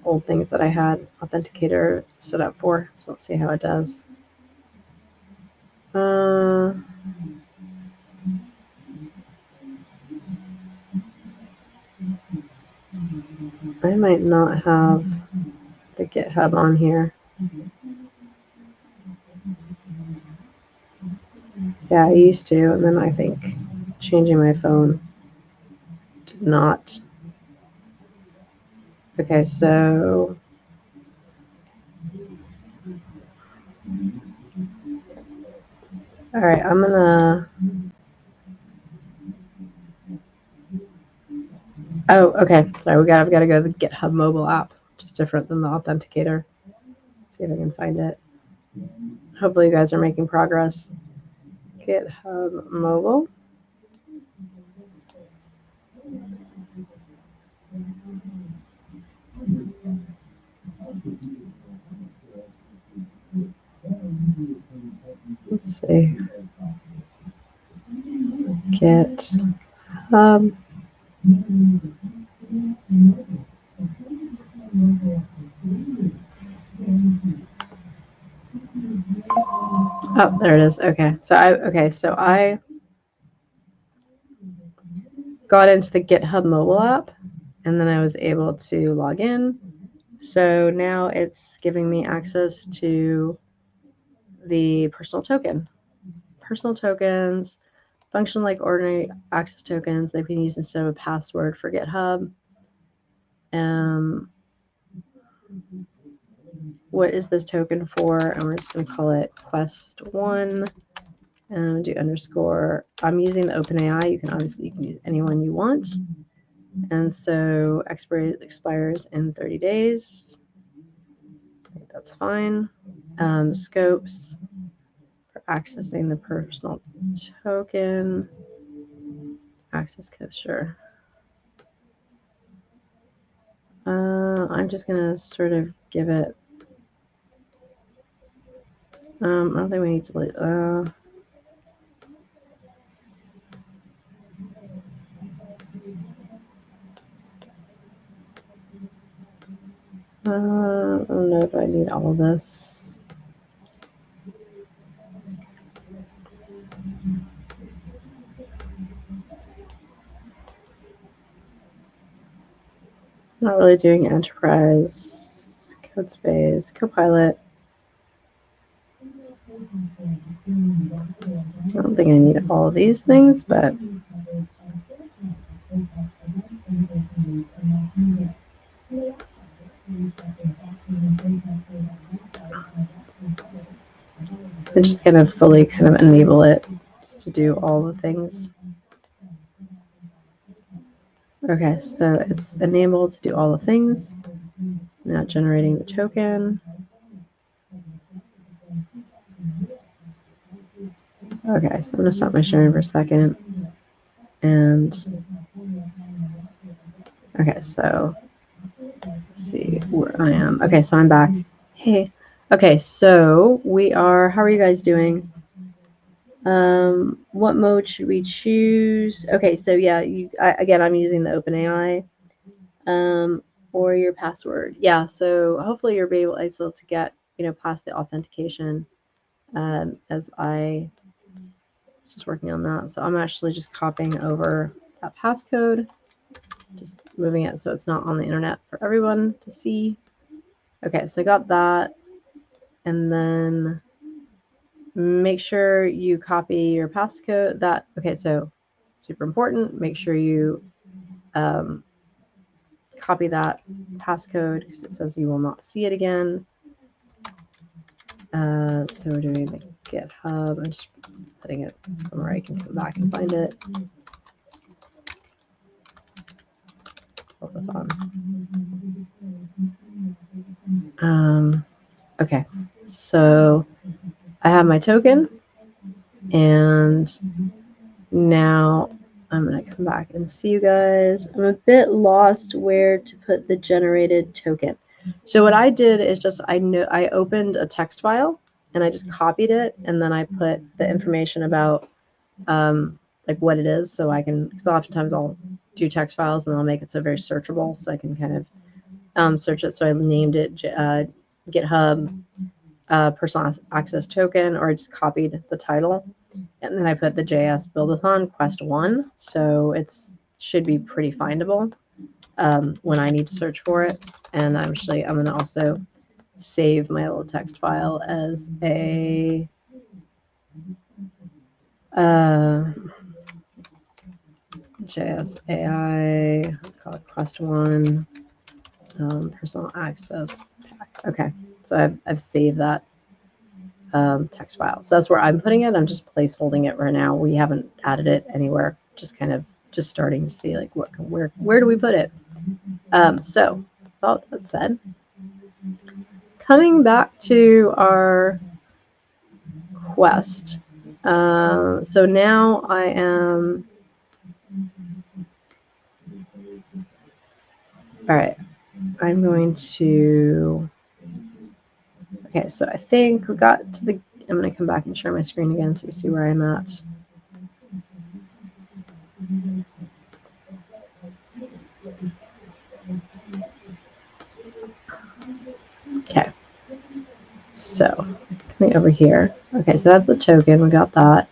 old things that I had authenticator set up for. So let's see how it does. I might not have the GitHub on here. Yeah, I used to, and then I think changing my phone did not. Okay, so all right, I'm gonna. Oh, okay. Sorry, I've got to go to the GitHub mobile app, which is different than the authenticator. Let's see if I can find it. Hopefully you guys are making progress. GitHub mobile. Let's see. GitHub. Oh, there it is. Okay. So I got into the GitHub mobile app and then I was able to log in. So now it's giving me access to the personal token. Personal tokens function like ordinary access tokens. They can use instead of a password for GitHub. What is this token for? And we're just going to call it quest1 and do underscore. I'm using the OpenAI. You can use anyone you want. And so expires in 30 days. I think that's fine. Scopes for accessing the personal token. Access code, sure. I'm just going to sort of give it. I don't think we need to. I don't know if I need all of this. Not really doing enterprise, code space, Copilot. I don't think I need all of these things, but I'm just going to fully kind of enable it just to do all the things. Okay, so it's enabled to do all the things. Now generating the token. Okay, so I'm going to stop my sharing for a second. And okay, so let's see where I am. Okay, so I'm back. Hey. Okay, so we are, how are you guys doing? What mode should we choose? Okay, so yeah, again, I'm using the OpenAI. Or your password. Yeah, so hopefully you'll be able to get, past the authentication as I was just working on that. So I'm actually just copying over that passcode, just moving it so it's not on the internet for everyone to see. Okay, so I got that. And then make sure you copy your passcode. Okay, so super important. Make sure you copy that passcode because it says you will not see it again. So we're doing the GitHub. I'm just putting it somewhere I can come back and find it. Build-a-Thon. Okay, so I have my token, and now I'm going to come back and see you guys. I'm a bit lost where to put the generated token. So what I did is just I opened a text file and I just copied it, and then I put the information about like what it is, so I can, because oftentimes I'll do text files and then I'll make it so very searchable, so I can kind of search it. So I named it GitHub personal access token, or I just copied the title, and then I put the JS Build-a-Thon Quest 1, so it should be pretty findable when I need to search for it. And I'm going to also save my little text file as a JS AI, call it Quest 1 personal access pack. Okay, so I've saved that text file. So that's where I'm putting it. I'm just placeholding it right now. We haven't added it anywhere. Just kind of just starting to see like where do we put it. So all that said, coming back to our request. So now I am, all right, I'm going to, okay, so I think we got to the, I'm going to come back and share my screen again so you see where I'm at. Okay, so coming over here. Okay, so that's the token. We got that.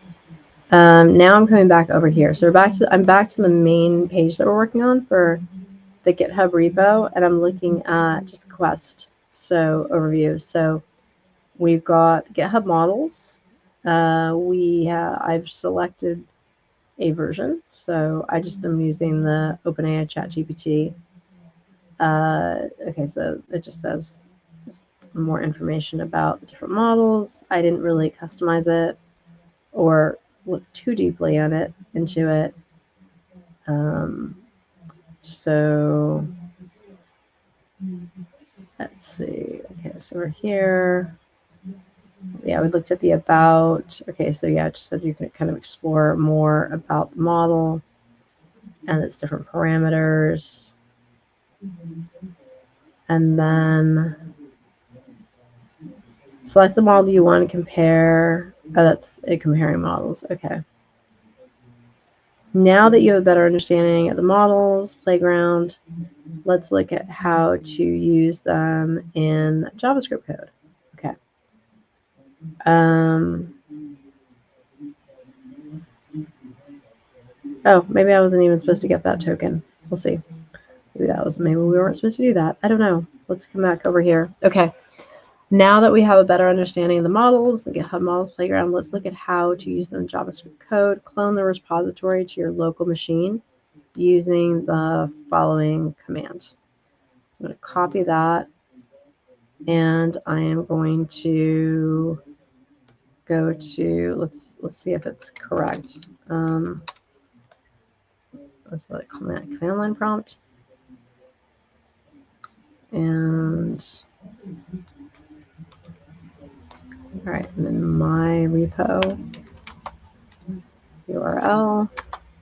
Now I'm coming back over here. So I'm back to the main page that we're working on for the GitHub repo, and I'm looking at just the quest. So overview. So we've got GitHub models. I've selected a version, so I just am using the OpenAI ChatGPT. Okay, so it just says more information about the different models. I didn't really customize it or look too deeply into it. So let's see. Okay, so we're here. Yeah, we looked at the about. Okay, so yeah, it just said you can kind of explore more about the model and its different parameters. And then select the model you want to compare. Oh, that's it, comparing models. Okay. Now that you have a better understanding of the models, playground, let's look at how to use them in JavaScript code. Okay. Oh, maybe I wasn't even supposed to get that token. We'll see. Maybe we weren't supposed to do that. I don't know. Let's come back over here. Okay. Now that we have a better understanding of the models, the GitHub Models Playground, let's look at how to use them in JavaScript code. Clone the repository to your local machine using the following command. So I'm going to copy that, and I am going to go to, let's see if it's correct. Let's let command line prompt. And all right, and then my repo URL.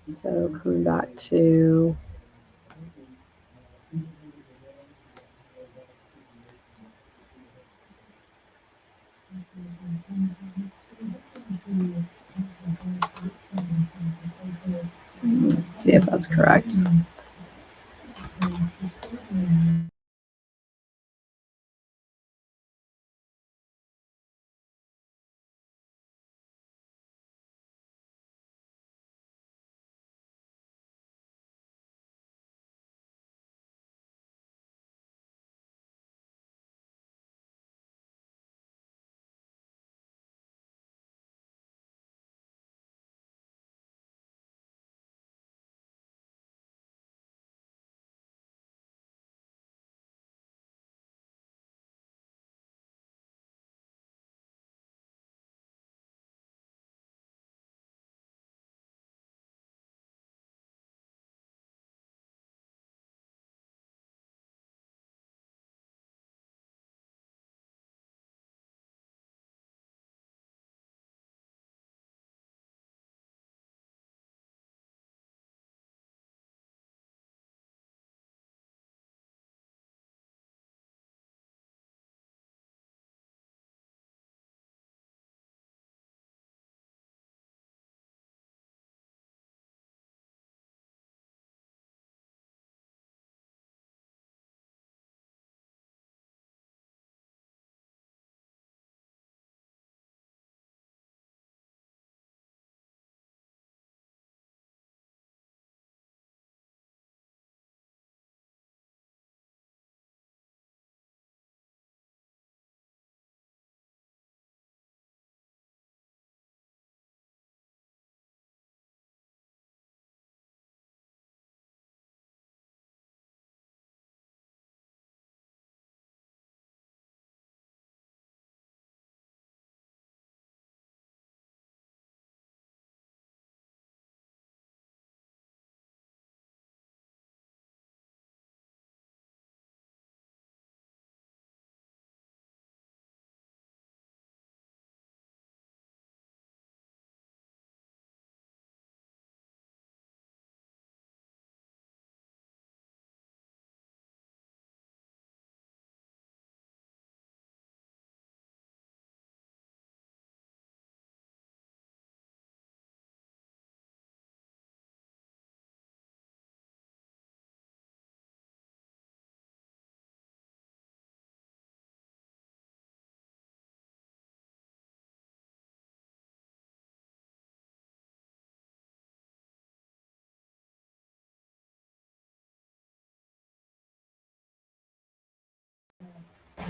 So coming back to let's see if that's correct.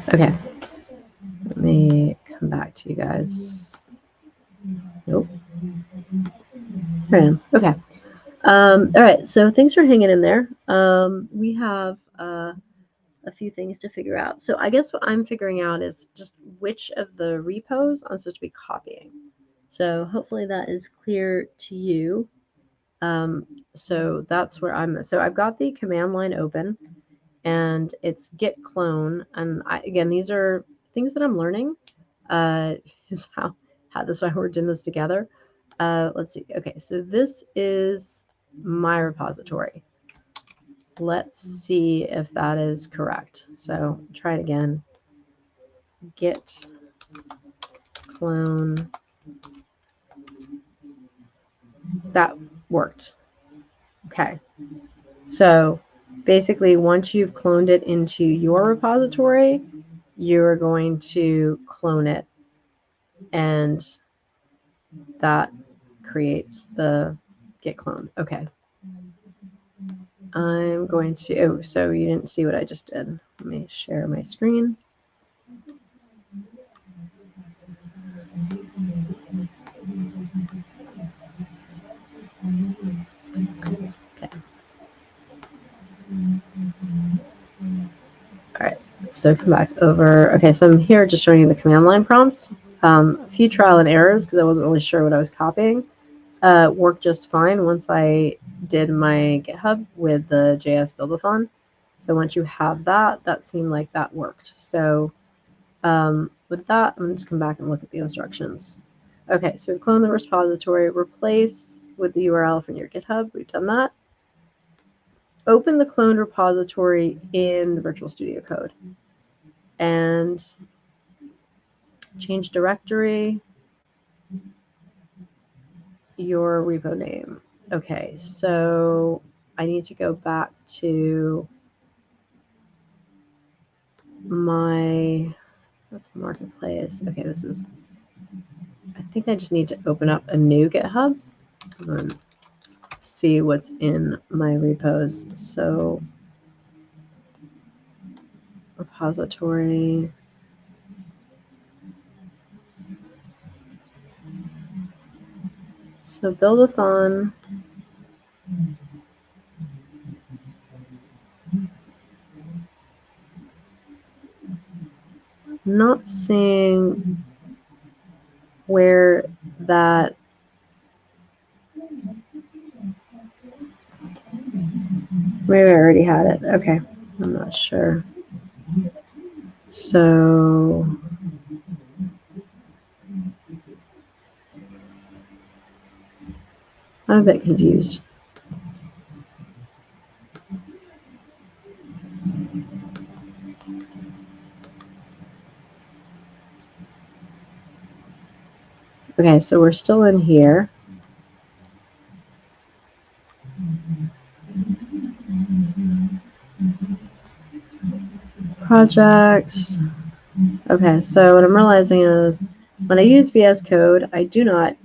Okay, let me come back to you guys. Nope. There I am. Okay. All right, so thanks for hanging in there. We have a few things to figure out. So I guess what I'm figuring out is just which of the repos I'm supposed to be copying. So hopefully that is clear to you. So that's where so I've got the command line open and it's git clone. And again, these are things that I'm learning, is how this why we're doing this together. Let's see. Okay, so this is my repository. Let's see if that is correct. So try it again. Git clone. That worked. Okay. So basically, once you've cloned it into your repository, you're going to clone it, and that creates the git clone. Okay. I'm going to, oh, so you didn't see what I just did. Let me share my screen. Okay. All right, so come back over. Okay, so I'm here just showing you the command line prompts. A few trial and errors because I wasn't really sure what I was copying. Worked just fine once I did my GitHub with the JS Build-a-Thon. So once you have that, that seemed like that worked. So with that, I'm just come back and look at the instructions. Okay, so we've cloned the repository, replace with the URL from your GitHub. We've done that. Open the cloned repository in the Virtual Studio Code and change directory, your repo name. Okay, so I need to go back to my marketplace. Okay, this is, I think I just need to open up a new GitHub and see what's in my repos. So repository. So Build-a-Thon. Not seeing where that, maybe I already had it. Okay, I'm not sure. So I'm a bit confused. Okay, so we're still in here. Projects. Okay, so what I'm realizing is when I use VS Code, I do not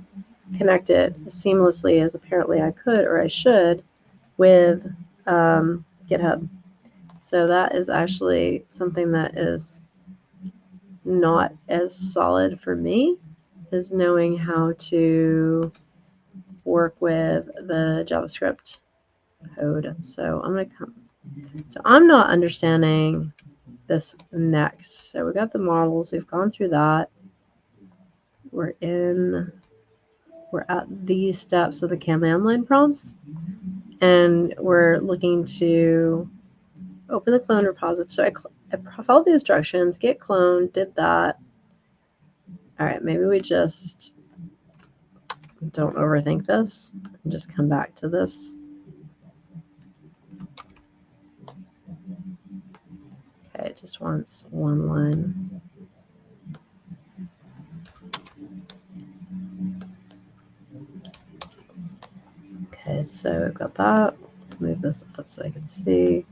connect it as seamlessly as apparently I could or I should with GitHub. So that is actually something that is not as solid for me, is knowing how to work with the JavaScript code. So I'm going to come. So I'm not understanding this next. So we got the models. We've gone through that. We're at these steps of the command line prompts, and we're looking to open the clone repository. So I followed the instructions, git clone, did that. All right, maybe we just don't overthink this and just come back to this. Okay, it just wants one line. Okay, so I've got that. Let's move this up so I can see.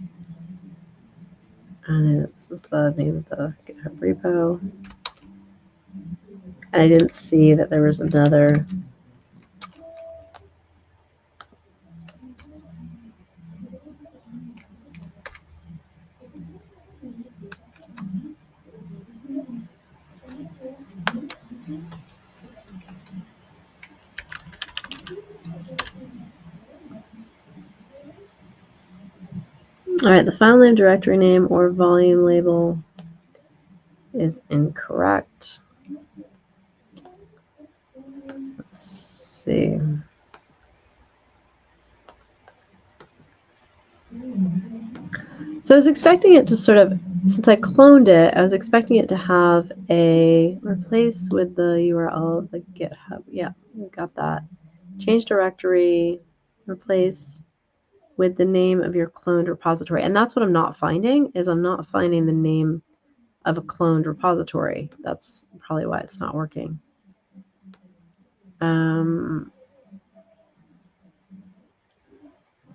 And this is the name of the GitHub repo. And I didn't see that there was another. All right, the file name, directory name, or volume label is incorrect. Let's see. So I was expecting it to sort of, since I cloned it, I was expecting it to have a replace with the URL of the GitHub. Yeah, we got that. Change directory, replace with the name of your cloned repository. And that's what I'm not finding, is I'm not finding the name of a cloned repository. That's probably why it's not working.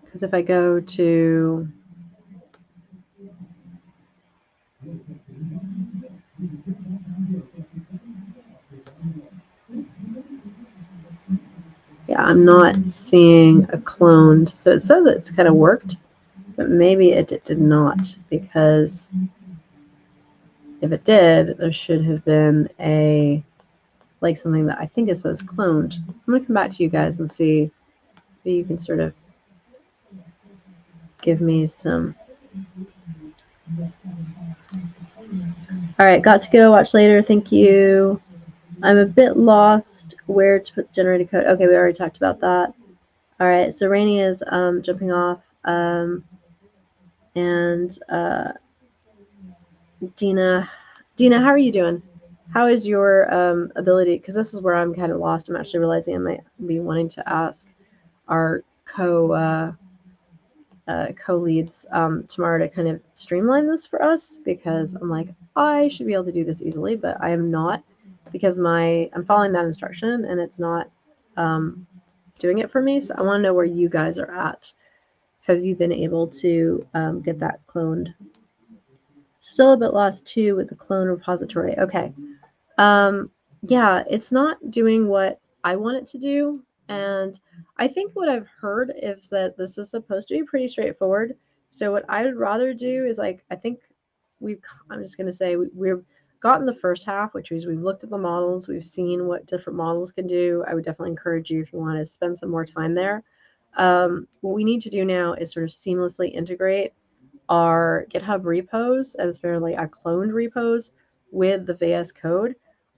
Because if I go to yeah, I'm not seeing a cloned. So it says it's kind of worked, but maybe it did not, because if it did, there should have been a, like something that I think it says cloned. I'm going to come back to you guys and see if you can sort of give me some. All right, got to go. Watch later. Thank you. I'm a bit lost where to put generated code. Okay, we already talked about that. All right, so Rainey is jumping off. And Dina, how are you doing? How is your ability? Because this is where I'm kind of lost. I'm actually realizing I might be wanting to ask our co-leads tomorrow to kind of streamline this for us, because I'm like, I should be able to do this easily, but I am not, because I'm following that instruction and it's not doing it for me. So I want to know where you guys are at. Have you been able to get that cloned? Still a bit lost too with the clone repository. Okay. Yeah, it's not doing what I want it to do. And I think what I've heard is that this is supposed to be pretty straightforward. So what I would rather do is, like, I think I'm just going to say we've gotten the first half, which is we've looked at the models, we've seen what different models can do. I would definitely encourage you, if you want to spend some more time there. What we need to do now is sort of seamlessly integrate our GitHub repos, as fairly our cloned repos, with the VS Code.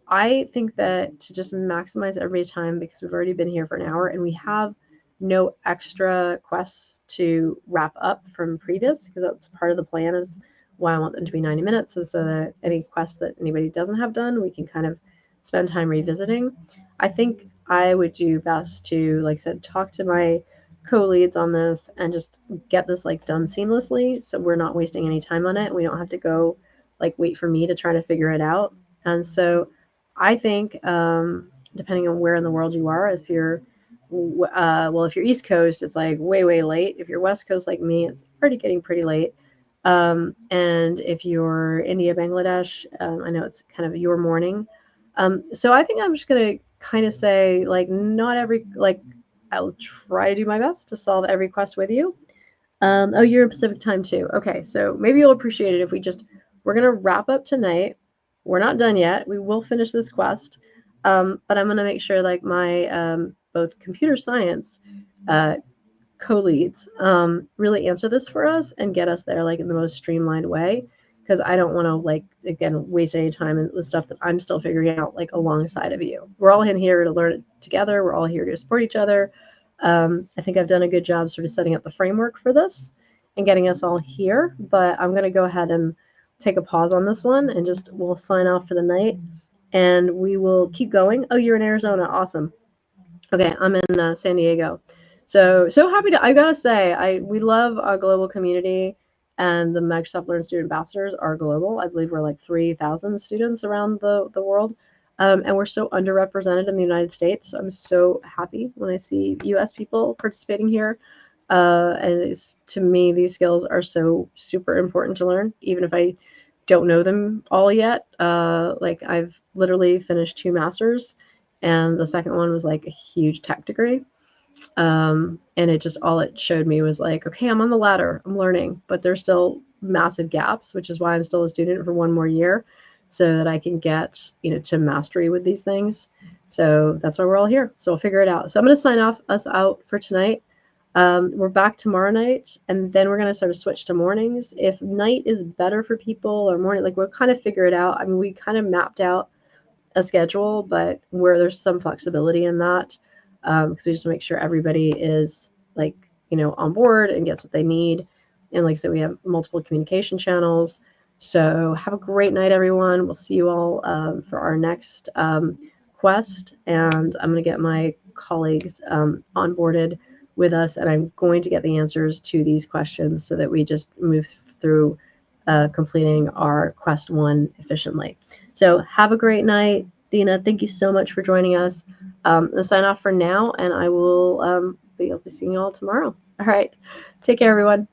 I think that to just maximize everybody's time, because we've already been here for an hour and we have no extra quests to wrap up from previous, because that's part of the plan, is why I want them to be 90 minutes, is so that any quests that anybody doesn't have done, we can kind of spend time revisiting. I think I would do best to, like I said, talk to my co-leads on this and just get this like done seamlessly, so we're not wasting any time on it. We don't have to go like wait for me to try to figure it out. And so I think depending on where in the world you are, if you're if you're East Coast, it's like way late. If you're West Coast like me, it's already getting pretty late. And if you're India, Bangladesh, I know it's kind of your morning. So I think I'm just gonna kind of say, like, not every, like, I'll try to do my best to solve every quest with you. Oh, you're in Pacific time too. Okay, so maybe you'll appreciate it if we're going to wrap up tonight. We're not done yet. We will finish this quest. But I'm going to make sure, like, my both computer science co-leads really answer this for us and get us there, like, in the most streamlined way, because I don't want to, like, again, waste any time with stuff that I'm still figuring out, like, alongside of you. We're all in here to learn it together. We're all here to support each other. I think I've done a good job sort of setting up the framework for this and getting us all here, but I'm going to go ahead and take a pause on this one, and just we'll sign off for the night, and we will keep going. Oh, you're in Arizona. Awesome. Okay, I'm in San Diego. So happy to, I gotta say, we love our global community, and the Microsoft Learn Student Ambassadors are global. I believe we're like 3,000 students around the world, and we're so underrepresented in the United States. So I'm so happy when I see US people participating here. And to me, these skills are so super important to learn, even if I don't know them all yet. Like, I've literally finished 2 masters, and the second one was like a huge tech degree. And it just, all it showed me was like, okay, I'm on the ladder, I'm learning, but there's still massive gaps, which is why I'm still a student for 1 more year, so that I can get, to mastery with these things. So that's why we're all here. So we'll figure it out. So I'm going to sign us out for tonight. We're back tomorrow night, and then we're going to sort of switch to mornings. If night is better for people or morning, like we'll kind of figure it out. I mean, we kind of mapped out a schedule, but where there's some flexibility in that, because we just make sure everybody is like, on board and gets what they need. And like I said, we have multiple communication channels. So have a great night, everyone. We'll see you all for our next quest. And I'm going to get my colleagues onboarded with us, and I'm going to get the answers to these questions so that we just move through completing our quest 1 efficiently. So have a great night. Dina, thank you so much for joining us. I'll sign off for now, and I will be seeing you all tomorrow. All right. Take care, everyone.